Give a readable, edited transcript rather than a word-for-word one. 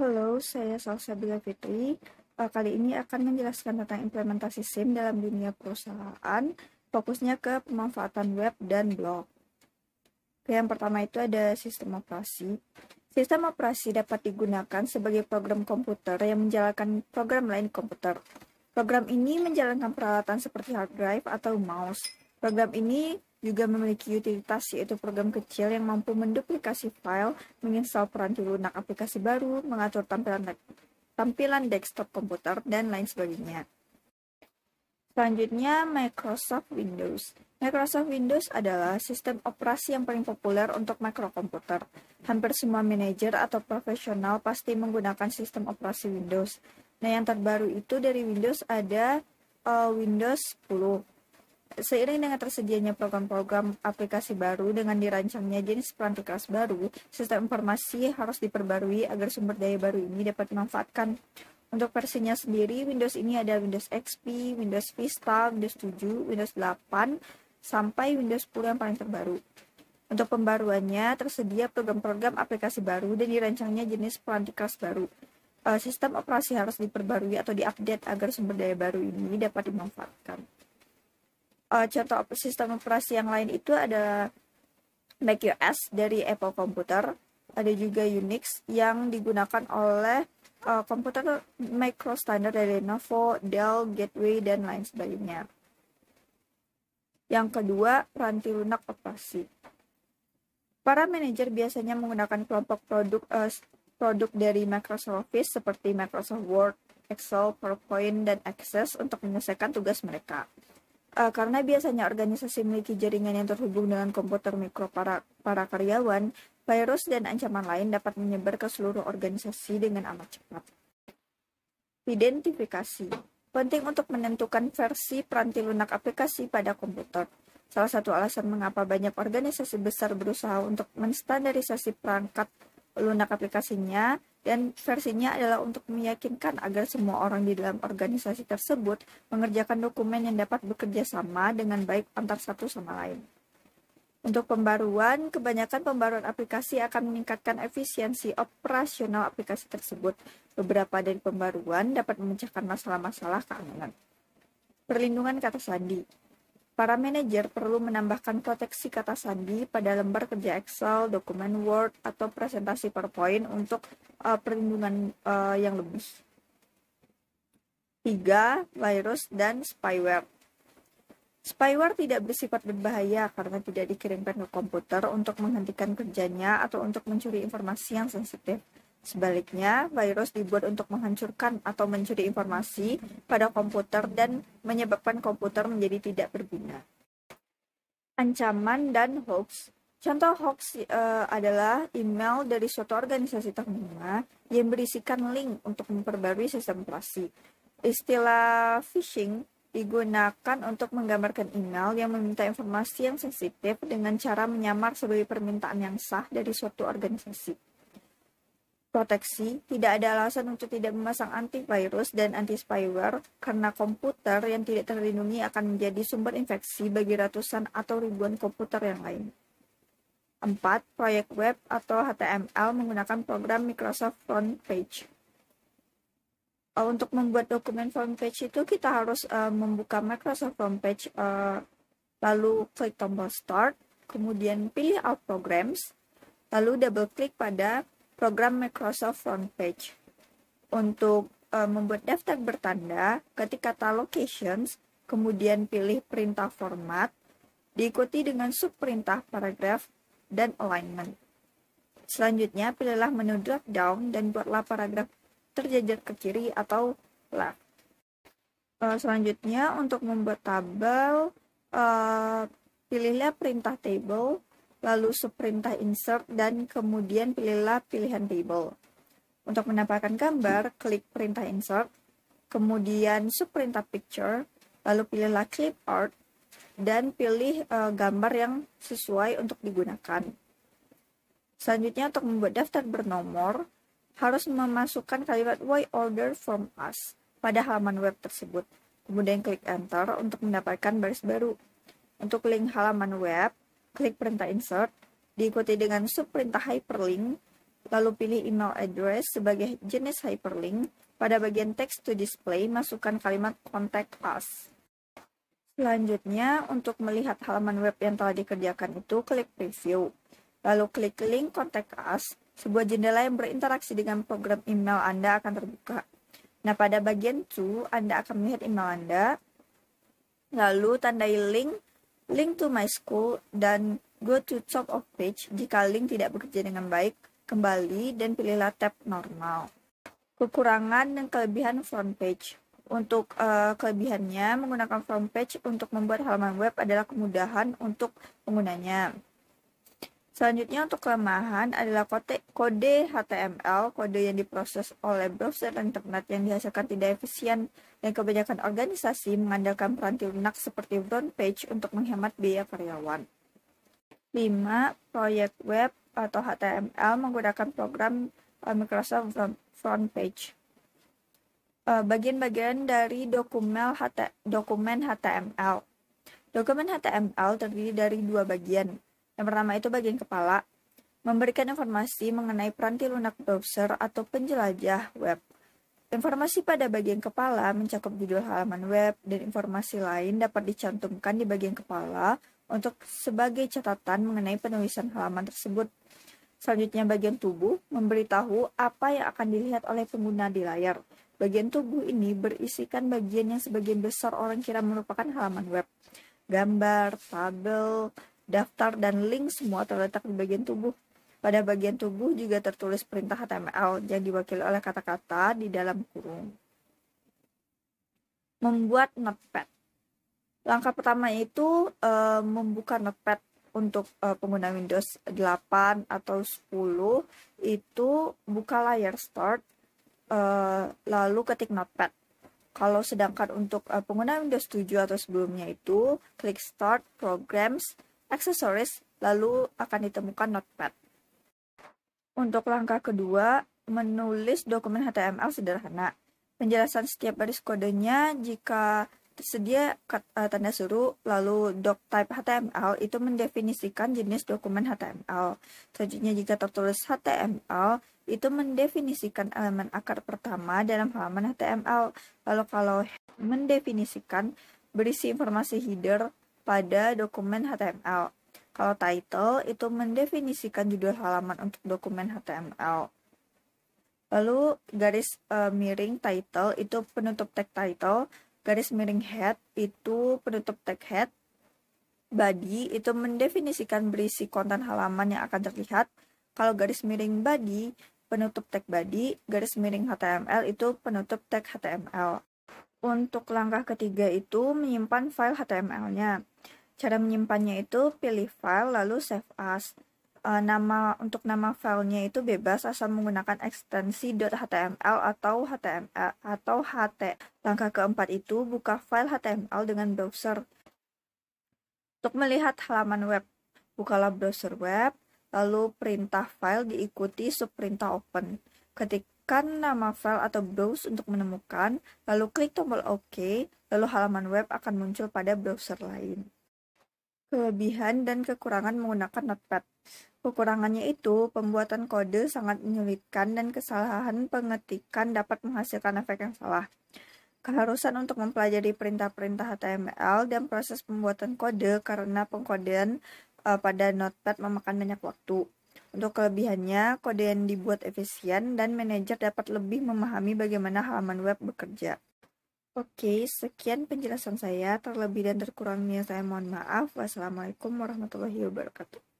Halo, saya Salsabila Fitri. Kali ini akan menjelaskan tentang implementasi SIM dalam dunia perusahaan, fokusnya ke pemanfaatan web dan blog. Yang pertama itu ada sistem operasi. Sistem operasi dapat digunakan sebagai program komputer yang menjalankan program lain komputer. Program ini menjalankan peralatan seperti hard drive atau mouse. Program ini juga memiliki utilitas, yaitu program kecil yang mampu menduplikasi file, menginstal peranti lunak aplikasi baru, mengatur tampilan desktop komputer, dan lain sebagainya. Selanjutnya, Microsoft Windows. Microsoft Windows adalah sistem operasi yang paling populer untuk mikrokomputer. Hampir semua manajer atau profesional pasti menggunakan sistem operasi Windows. Nah, yang terbaru itu dari Windows ada Windows 10. Seiring dengan tersedianya program-program aplikasi baru dengan dirancangnya jenis perangkat keras baru, sistem informasi harus diperbarui agar sumber daya baru ini dapat dimanfaatkan. Untuk versinya sendiri, Windows ini ada Windows XP, Windows Vista, Windows 7, Windows 8, sampai Windows 10 yang paling terbaru. Untuk pembaruannya, tersedia program-program aplikasi baru dan dirancangnya jenis perangkat keras baru. Sistem operasi harus diperbarui atau diupdate agar sumber daya baru ini dapat dimanfaatkan. Contoh sistem operasi yang lain itu ada macOS dari Apple Computer, ada juga Unix yang digunakan oleh komputer micro standar dari Lenovo, Dell, Gateway, dan lain sebagainya. Yang kedua, peranti lunak operasi. Para manajer biasanya menggunakan kelompok produk dari Microsoft Office seperti Microsoft Word, Excel, PowerPoint, dan Access untuk menyelesaikan tugas mereka. Karena biasanya organisasi memiliki jaringan yang terhubung dengan komputer mikro para karyawan, virus dan ancaman lain dapat menyebar ke seluruh organisasi dengan amat cepat. Identifikasi. Penting untuk menentukan versi peranti lunak aplikasi pada komputer. Salah satu alasan mengapa banyak organisasi besar berusaha untuk menstandarisasi perangkat lunak aplikasinya dan versinya adalah untuk meyakinkan agar semua orang di dalam organisasi tersebut mengerjakan dokumen yang dapat bekerja sama dengan baik antar satu sama lain. Untuk pembaruan, kebanyakan pembaruan aplikasi akan meningkatkan efisiensi operasional aplikasi tersebut. Beberapa dari pembaruan dapat memecahkan masalah-masalah keamanan. Perlindungan kata sandi. Para manajer perlu menambahkan proteksi kata sandi pada lembar kerja Excel, dokumen Word, atau presentasi PowerPoint untuk perlindungan yang lebih. 3. Virus dan spyware. Spyware tidak bersifat berbahaya karena tidak dikirimkan ke komputer untuk menghentikan kerjanya atau untuk mencuri informasi yang sensitif. Sebaliknya, virus dibuat untuk menghancurkan atau mencuri informasi pada komputer dan menyebabkan komputer menjadi tidak berguna. Ancaman dan hoax. Contoh hoax adalah email dari suatu organisasi ternama yang berisikan link untuk memperbarui sistem operasi. Istilah phishing digunakan untuk menggambarkan email yang meminta informasi yang sensitif dengan cara menyamar sebagai permintaan yang sah dari suatu organisasi. Proteksi, tidak ada alasan untuk tidak memasang antivirus dan anti-spyware karena komputer yang tidak terlindungi akan menjadi sumber infeksi bagi ratusan atau ribuan komputer yang lain. 4. Proyek web atau HTML menggunakan program Microsoft Front Page. Untuk membuat dokumen front page itu kita harus membuka Microsoft Front Page, lalu klik tombol Start, kemudian pilih All Programs, lalu double klik pada program Microsoft Front Page. Untuk membuat daftar bertanda, ketik kata Locations, kemudian pilih perintah format, diikuti dengan subperintah paragraf dan alignment. Selanjutnya, pilihlah menu drop down dan buatlah paragraf terjajar ke kiri atau left. Selanjutnya, untuk membuat tabel, pilihlah perintah table, lalu subperintah insert, dan kemudian pilihlah pilihan table. Untuk menampilkan gambar, klik perintah insert, kemudian subperintah picture, lalu pilihlah clip art, dan pilih gambar yang sesuai untuk digunakan. Selanjutnya, untuk membuat daftar bernomor, harus memasukkan kalimat why order from us pada halaman web tersebut. Kemudian klik enter untuk mendapatkan baris baru. Untuk link halaman web, klik perintah insert, diikuti dengan subperintah hyperlink, lalu pilih email address sebagai jenis hyperlink. Pada bagian text to display, masukkan kalimat contact us. Selanjutnya, untuk melihat halaman web yang telah dikerjakan itu, klik preview. Lalu klik link contact us, sebuah jendela yang berinteraksi dengan program email Anda akan terbuka. Nah, pada bagian to, Anda akan melihat email Anda, lalu tandai link to my school, dan go to top of page. Jika link tidak bekerja dengan baik, kembali dan pilihlah tab normal. Kekurangan dan kelebihan front page. Untuk kelebihannya, menggunakan front page untuk membuat halaman web adalah kemudahan untuk penggunanya. Selanjutnya, untuk kelemahan adalah kode HTML, kode yang diproses oleh browser internet yang dihasilkan tidak efisien, dan kebanyakan organisasi mengandalkan peranti lunak seperti front page untuk menghemat biaya karyawan. 5. Proyek web atau HTML menggunakan program Microsoft Front Page. Bagian-bagian dari dokumen HTML. Dokumen HTML terdiri dari dua bagian. Yang pertama itu bagian kepala, memberikan informasi mengenai peranti lunak browser atau penjelajah web. Informasi pada bagian kepala mencakup judul halaman web dan informasi lain dapat dicantumkan di bagian kepala untuk sebagai catatan mengenai penulisan halaman tersebut. Selanjutnya bagian tubuh memberitahu apa yang akan dilihat oleh pengguna di layar. Bagian tubuh ini berisikan bagian yang sebagian besar orang kira merupakan halaman web. Gambar, tabel, daftar, dan link semua terletak di bagian tubuh. Pada bagian tubuh juga tertulis perintah HTML yang diwakili oleh kata-kata di dalam kurung. Membuat notepad. Langkah pertama itu membuka notepad. Untuk pengguna Windows 8 atau 10 itu buka layar start, lalu ketik notepad. Kalau sedangkan untuk pengguna Windows 7 atau sebelumnya itu klik start, programs, accessories, lalu akan ditemukan notepad. Untuk langkah kedua, menulis dokumen HTML sederhana. Penjelasan setiap baris kodenya jika tersedia tanda seru, lalu doctype HTML itu mendefinisikan jenis dokumen HTML. Selanjutnya jika tertulis HTML itu mendefinisikan elemen akar pertama dalam halaman HTML. Lalu kalau mendefinisikan berisi informasi header pada dokumen HTML. Kalau title itu mendefinisikan judul halaman untuk dokumen HTML. Lalu garis miring title itu penutup tag title. Garis miring head itu penutup tag head. Body itu mendefinisikan berisi konten halaman yang akan terlihat. Kalau garis miring body, penutup tag body. Garis miring HTML itu penutup tag HTML. Untuk langkah ketiga itu menyimpan file HTML-nya. Cara menyimpannya itu pilih file lalu save as. Untuk nama filenya itu bebas asal menggunakan ekstensi .html atau HTML atau HT. Langkah keempat itu buka file HTML dengan browser. Untuk melihat halaman web, bukalah browser web, lalu perintah file diikuti subperintah open. Ketikkan nama file atau browse untuk menemukan, lalu klik tombol OK, lalu halaman web akan muncul pada browser lain. Kelebihan dan kekurangan menggunakan notepad. Kekurangannya itu, pembuatan kode sangat menyulitkan dan kesalahan pengetikan dapat menghasilkan efek yang salah. Keharusan untuk mempelajari perintah-perintah HTML dan proses pembuatan kode karena pengkodean pada notepad memakan banyak waktu. Untuk kelebihannya, kode yang dibuat efisien dan manajer dapat lebih memahami bagaimana halaman web bekerja. Oke, sekian penjelasan saya. Terlebih dan terkurangnya saya mohon maaf. Wassalamualaikum warahmatullahi wabarakatuh.